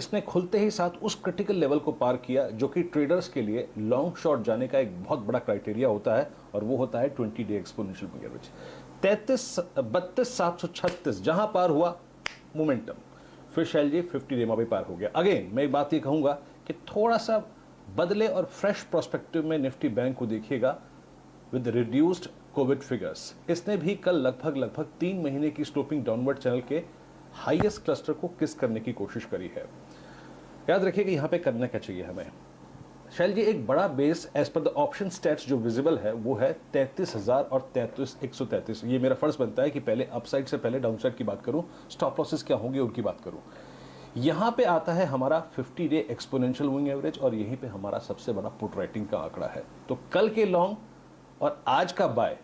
इसने खुलते ही साथ उस क्रिटिकल लेवल को पार किया जो कि ट्रेडर्स के लिए लॉन्ग शॉट जाने का एक बहुत बड़ा क्राइटेरिया होता है, और वो होता है 20 डे एक्सपोनेंशियल मूविंग एवरेज 32,736। जहां पार हुआ मोमेंटम, फिर शैल जी 50 डे में भी पार हो गया। अगेन मैं एक बात ये कहूंगा कि थोड़ा सा बदले और फ्रेश प्रोस्पेक्टिव में निफ्टी बैंक को देखिएगा विद रिड्यूस्ड कोविड फिगर्स। इसने भी कल लगभग 3 महीने की स्लोपिंग डाउनवर्ड चैनल के हाईएस्ट क्लस्टर को किस करने की कोशिश करी है। याद रखिए कि यहां पे करना क्या चाहिए हमें। शैल जी एक बड़ा base as per the option stats जो विजिबल है वो है 33,000 और 133। ये मेरा फर्ज बनता है कि पहले अपसाइड से पहले डाउनसाइड की बात करूं, स्टॉप लॉसेस क्या होंगे उनकी बात करूं। यहां पे आता है हमारा 50 डे एक्सपोनेंशियल मूविंग एवरेज, और यहीं पे हमारा सबसे बड़ा पुट राइटिंग का आंकड़ा है। तो कल के लॉन्ग और आज का बाय,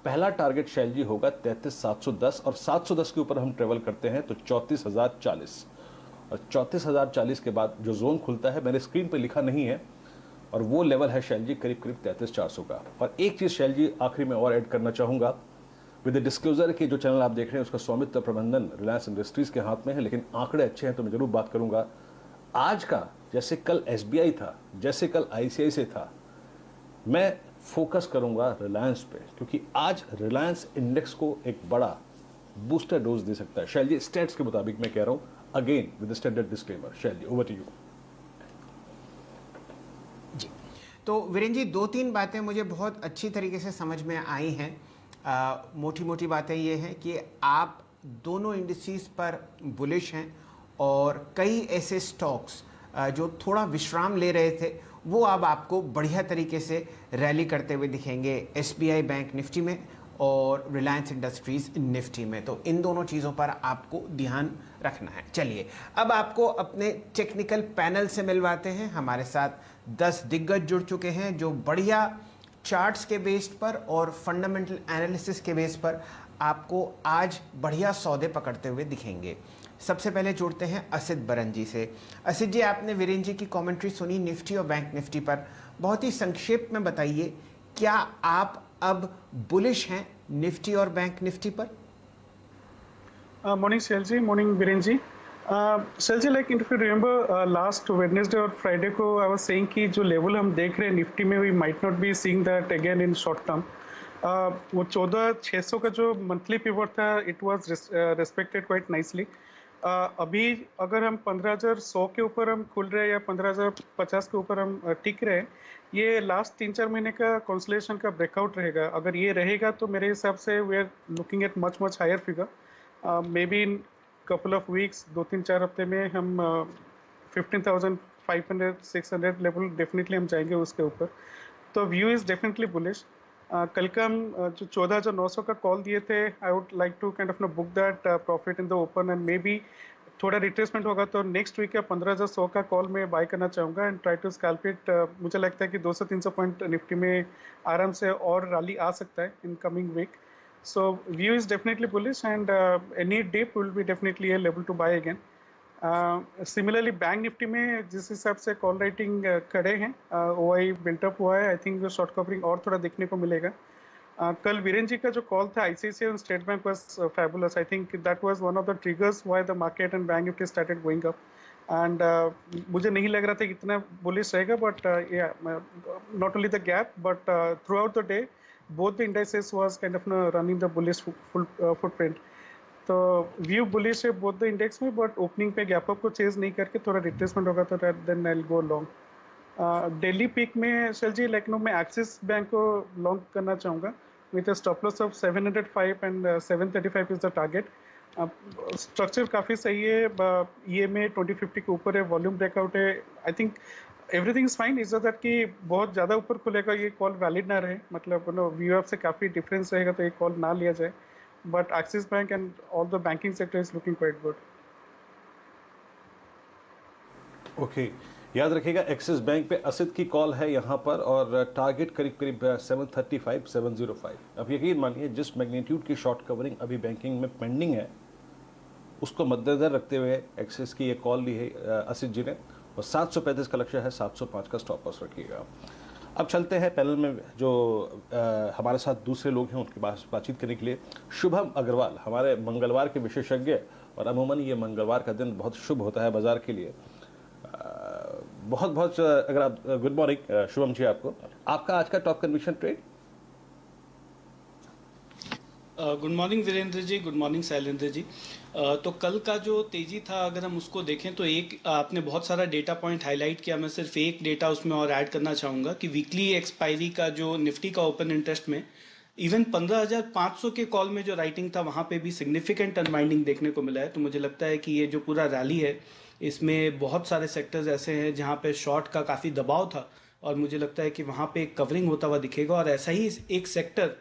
पहला टारगेट शैल जी होगा 33,710, और 710 के ऊपर हम ट्रेवल करते हैं तो 34,040, और 34,040 के बाद जो जोन खुलता है मैंने स्क्रीन पे लिखा नहीं है, और वो लेवल है शैल जी करीब 33,400 का। और एक चीज शैल जी आखिरी में और ऐड करना चाहूंगा, विद डिस्क्लोजर के जो चैनल आप देख रहे हैं उसका स्वामित्व प्रबंधन रिलायंस इंडस्ट्रीज के हाथ में है, लेकिन आंकड़े अच्छे हैं तो मैं जरूर बात करूंगा। आज का जैसे कल एसबीआई था, जैसे कल आईसीआईसीआई था, मैं फोकस करूंगा रिलायंस पे, क्योंकि आज रिलायंस इंडेक्स को एक बड़ा बूस्टर डोज दे सकता है। शैल जी स्टेट्स के मुताबिक मैं कह रहा हूं, again with standard disclaimer. Shail ji over to you. जी, तो वीरेंद्र जी 2-3 बातें मुझे बहुत अच्छी तरीके से समझ में आई हैं। मोटी मोटी बातें ये हैं कि आप दोनों इंडिसेस पर बुलिश हैं, और कई ऐसे स्टॉक्स जो थोड़ा विश्राम ले रहे थे वो अब आपको बढ़िया तरीके से रैली करते हुए दिखेंगे, एसबीआई बैंक निफ्टी में और रिलायंस इंडस्ट्रीज निफ्टी में। तो इन दोनों चीज़ों पर आपको ध्यान रखना है। चलिए अब आपको अपने टेक्निकल पैनल से मिलवाते हैं। हमारे साथ 10 दिग्गज जुड़ चुके हैं जो बढ़िया चार्ट्स के बेस पर और फंडामेंटल एनालिसिस के बेस पर आपको आज बढ़िया सौदे पकड़ते हुए दिखेंगे। सबसे पहले जोड़ते हैं असित बरन जी से। असित जी, आपने वीरेंद्र जी की कमेंट्री सुनी निफ्टी और बैंक निफ्टी पर, बहुत ही संक्षेप में बताइए क्या आप अब बुलिश हैं निफ्टी और बैंक निफ्टी पर? Morning Shelji, morning Virenji. Shelji, like if you remember last Wednesday और Friday को I was saying कि जो लेवल हम देख रहे हैं निफ्टी में, we might not be seeing that again in short term. वो 14,600 का जो मंथली पिवट था, it was respected quite nicely. अभी अगर हम 15,100 के ऊपर हम खुल रहे हैं या 15,050 के ऊपर हम टिक रहे हैं, ये लास्ट 3-4 महीने का कंसोलिडेशन का ब्रेकआउट रहेगा। अगर ये रहेगा तो मेरे हिसाब से we are looking at much higher figure. Maybe in couple of weeks, 2-3-4 हफ्ते में हम 15,500-600 लेवल डेफिनेटली हम जाएंगे उसके ऊपर। तो व्यू इज़ डेफिनेटली बुलिश। कल का हम जो 14,900 का कॉल दिए थे, I would like to kind of know book that profit in the open, and maybe थोड़ा रिट्रेसमेंट होगा तो नेक्स्ट वीक या 15,100 का कॉल में बाय करना चाहूँगा and try to scalp it. मुझे लगता है कि 200-300 पॉइंट निफ्टी में आराम से और रैली आ सकता है in coming week. So view is definitely bullish, and any dip will be definitely a level to buy again. Similarly bank Nifty में जिस हिसाब से कॉल राइटिंग खड़े हैं, OI बिल्टअप हुआ है, आई थिंक जो शॉर्ट कवरिंग और थोड़ा देखने को मिलेगा। कल वीरेंद्र जी का जो कॉल था आईसीआईसीआई और state bank was fabulous. I think that was one of the triggers why the market and bank Nifty started going up, and मुझे नहीं लग रहा था कि इतना बुलिश रहेगा, but not only the gap but through out the day both the indices was kind of running the bullish footprint. तो view bullish है both the index में, बट ओपनिंग पे गैप अप को चेज नहीं करके थोड़ा retracement होगा तो then I will go long. Daily pick में शैल जी लखनऊ में एक्सिस बैंक को लॉन्ग करना चाहूँगा with a stop loss of 705 and 735 is the target. Structure काफ़ी सही है, EMA 2050 के ऊपर है, वॉल्यूम ब्रेकआउट है, I think everything is fine. Is that कि बहुत ज़्यादा ऊपर खुलेगा ये कॉल वैलिड ना रहे, मतलब व्यू अप से काफ़ी डिफरेंस रहेगा तो ये कॉल ना लिया जाए, but axis bank and all the banking sector is looking quite good. Okay, याद रखिएगा एक्सिस बैंक पे असित की कॉल है यहाँ पर, और टारगेट करीब 735-705। अब यकीन मानिए जिस मैग्नीट्यूड की शॉर्ट कवरिंग अभी बैंकिंग में पेंडिंग है उसको मद्देनजर रखते हुए एक्सिस की ये कॉल ली है असित जी ने, और 735 का लक्ष्य है, 705 का स्टॉप लॉस रखिएगा। अब चलते हैं पैनल में जो हमारे साथ दूसरे लोग हैं उनके पास बातचीत करने के लिए। शुभम अग्रवाल हमारे मंगलवार के विशेषज्ञ, और अमूमन ये मंगलवार का दिन बहुत शुभ होता है बाजार के लिए। बहुत बहुत अगर आप गुड मॉर्निंग शुभम जी, आपको आपका आज का top conviction trade. Good morning Virendra ji, good morning Shailendra ji. तो कल का जो तेजी था अगर हम उसको देखें तो एक आपने बहुत सारा डेटा पॉइंट हाईलाइट किया, मैं सिर्फ एक डेटा उसमें और ऐड करना चाहूँगा कि वीकली एक्सपायरी का जो निफ्टी का ओपन इंटरेस्ट में इवन 15,500 के कॉल में जो राइटिंग था वहाँ पे भी सिग्निफिकेंट अनवाइंडिंग देखने को मिला है। तो मुझे लगता है कि ये जो पूरा रैली है इसमें बहुत सारे सेक्टर्स ऐसे हैं जहाँ पे शॉर्ट का काफ़ी दबाव था और मुझे लगता है कि वहाँ पे एक कवरिंग होता हुआ दिखेगा। और ऐसा ही एक सेक्टर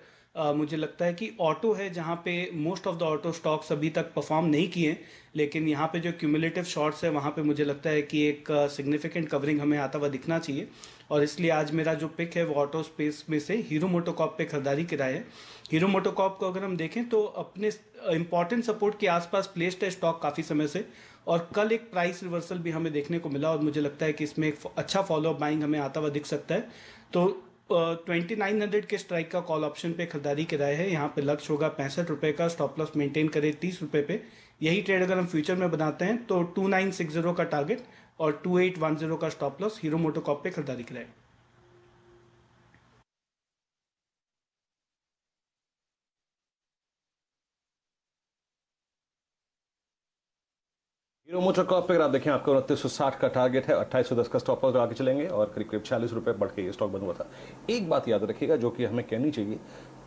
मुझे लगता है कि ऑटो है जहाँ पे most of the auto stocks अभी तक परफॉर्म नहीं किए, लेकिन यहाँ पे जो क्यूमुलेटिव शॉर्ट्स है वहाँ पे मुझे लगता है कि एक सिग्निफिकेंट कवरिंग हमें आता हुआ दिखना चाहिए। और इसलिए आज मेरा जो पिक है वो ऑटो स्पेस में से हीरो मोटोकॉर्प पे खरीदारी की राय है। हीरो मोटोकॉर्प को अगर हम देखें तो अपने इंपॉर्टेंट सपोर्ट के आसपास प्लेस्ड है स्टॉक काफ़ी समय से, और कल एक प्राइस रिवर्सल भी हमें देखने को मिला और मुझे लगता है कि इसमें एक अच्छा फॉलोअप बाइंग हमें आता हुआ दिख सकता है। तो 2900 के स्ट्राइक का कॉल ऑप्शन पे खरीदारी की राय है। यहाँ पे लक्ष्य होगा 65 रुपये का, स्टॉप लॉस मेंटेन करें 30 रुपये पे। यही ट्रेड अगर हम फ्यूचर में बनाते हैं तो 2960 का टारगेट और 2810 का स्टॉप लॉस हीरो मोटोकॉर्प पे खरीदारी की राय। हीरो मोटोकॉर्प पे अगर आप देखें आपका 2960 का टारगेट है, 2810 का स्टॉप लॉस आगे चलेंगे और करीब करीब 40 रुपये बढ़ के ये स्टॉक बना हुआ था। एक बात याद रखिएगा जो कि हमें कहनी चाहिए,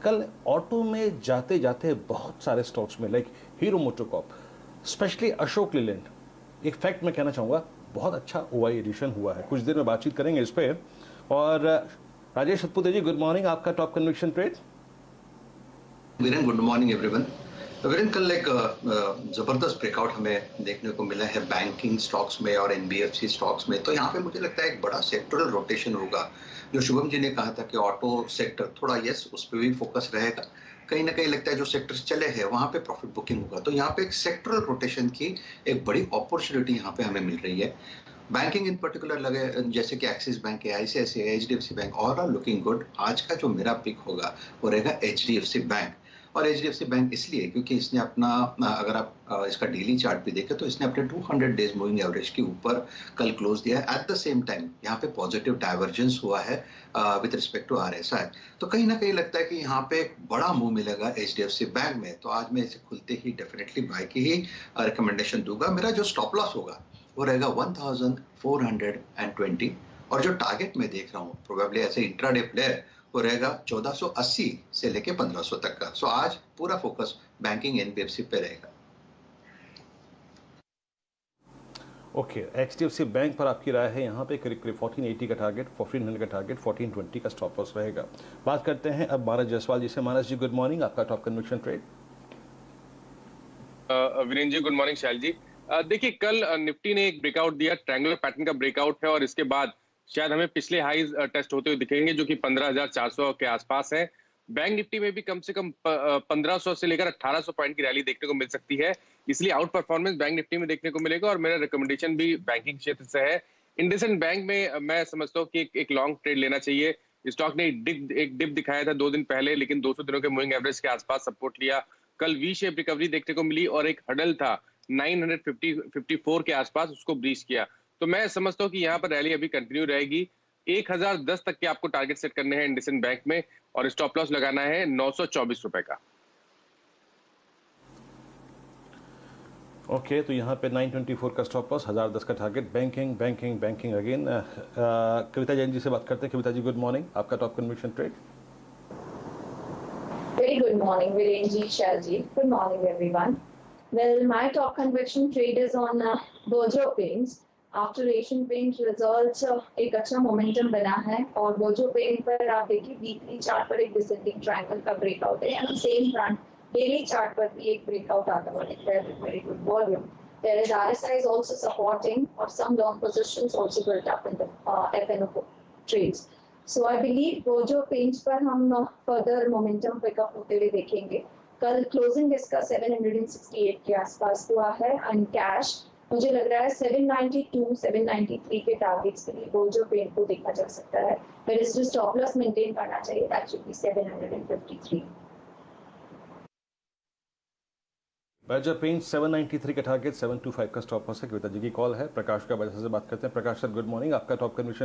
कल ऑटो में जाते जाते बहुत सारे स्टॉक्स में like hero MotoCorp, specially Ashok Leyland, एक फैक्ट मैं कहना चाहूँगा बहुत अच्छा ओआई एडिशन हुआ है। कुछ देर में बातचीत करेंगे इस पर। और राजेश सतपुते जी, गुड मॉर्निंग, आपका top conviction trade. Viren, good morning everyone. Viren, कल एक जबरदस्त ब्रेकआउट हमें देखने को मिला है बैंकिंग स्टॉक्स में और एनबीएफसी स्टॉक्स में। तो यहाँ पे मुझे लगता है एक बड़ा सेक्टरल रोटेशन होगा। जो शुभम जी ने कहा था कि ऑटो सेक्टर थोड़ा यस उस पर भी फोकस रहेगा, कहीं ना कहीं लगता है जो सेक्टर्स चले हैं वहां पे प्रॉफिट बुकिंग होगा। तो यहाँ पे एक सेक्टरल रोटेशन की एक बड़ी अपॉर्चुनिटी यहाँ पे हमें मिल रही है। बैंकिंग इन पर्टिकुलर लगे जैसे कि एक्सिस बैंक है, ICICI, HDFC Bank all are looking good. आज का जो मेरा पिक होगा वो रहेगा एचडीएफसी बैंक। और एचडीएफसी बैंक इसलिए क्योंकि इसने अपना, अगर आप इसका डेली चार्ट भी देखें तो इसने अपने 200 डेज मूविंग एवरेज के ऊपर कल क्लोज दिया है। एट द सेम टाइम यहाँ पे पॉजिटिव डाइवर्जेंस हुआ है विद रिस्पेक्ट टू आरएसआई। तो कहीं ना कहीं लगता है कि यहाँ पे एक बड़ा मूव मिलेगा एचडीएफसी बैंक में। तो आज मैं इसे खुलते ही डेफिनेटली बाय की ही रिकमेंडेशन दूंगा। मेरा जो स्टॉप लॉस होगा वो रहेगा 1420 और जो टारगेट मैं देख रहा हूँ प्रोबेबली ऐसे इंट्राडे प्लेयर वो रहेगा 1480 से लेके 1500 तक का। सो आज पूरा फोकस बैंकिंग एनबीएफसी पे रहेगा। ओके, एचडीएफसी बैंक पर आपकी राय है। यहाँ पे करीब करीब 1480 का टारगेट, 1400 का टारगेट, 1420 का स्टॉप लॉस रहेगा। बात करते हैं अब मानस जायसवाल जी से। मानस जी, गुड मॉर्निंग, आपका top conviction trade. Virendra ji, good morning. शैल जी, देखिए कल निफ्टी ने एक ब्रेकआउट दिया, ट्रायंगुलर पैटर्न का ब्रेकआउट है और इसके बाद शायद हमें पिछले हाईज टेस्ट होते हुए दिखेंगे जो कि 15,400 के आसपास है। बैंक निफ्टी में भी कम से कम 1500 से लेकर 1800 पॉइंट की रैली देखने को मिल सकती है, इसलिए आउट परफॉर्मेंस बैंक निफ्टी में देखने को मिलेगा। और मेरा रिकमेंडेशन भी बैंकिंग क्षेत्र से है। इंडसइंड बैंक में मैं समझता हूँ कि एक लॉन्ग ट्रेड लेना चाहिए। स्टॉक ने एक डिप दिखाया था 2 दिन पहले, लेकिन 200 दिनों के मूविंग एवरेज के आसपास सपोर्ट लिया। कल वी शेप रिकवरी देखने को मिली और एक हडल था 954 के आसपास, उसको ब्रीच किया। तो मैं समझता हूँ कि यहाँ पर रैली अभी कंटिन्यू रहेगी। 1010 तक के आपको टारगेट सेट करने हैं इंडसइंड बैंक में और स्टॉप लॉस लगाना है 924 रुपए का। ओके, तो यहाँ पे 924 का स्टॉप लॉस, 1010 का target, banking banking banking again. Kavita Jain ji से बात करते हैं। कविता जी, गुड मॉर्निंग, आपका top conviction trade. Very good morning, Viren ji, Shal ji. Good morning, everyone. Well, my top conviction trade is on Bojo Paints. After Asian Paint results, एक अच्छा momentum बना है और Bojo Paint पर आप देखिए weekly chart पर एक डिसेंडिंग ट्रायंगल का ब्रेकआउट है and same front daily chart पर भी एक ब्रेकआउट आता हुआ दिख रहा है with very good volume. There is RSI is also supporting or some long positions also built up in the FNO trades. So I believe Bojo Paints पर हम further momentum पिकअप होते हुए देखेंगे. कल क्लोजिंग इसका 768 के आसपास हुआ है एंड कैश मुझे लग रहा है 792, 793 के टारगेट्स के लिए बोजो पेंट को देखा जा सकता है, पर इस जो स्टॉप लॉस मेंटेन करना चाहिए that should be 753. Bajaj paint 793 का टारगेट, 725 का स्टॉप लॉस है। कविता जी की कॉल है, प्रकाश का बजाज से बात करते हैं। प्रकाश सर गुड मॉर्निंग, आपका टॉप कन्विक्शन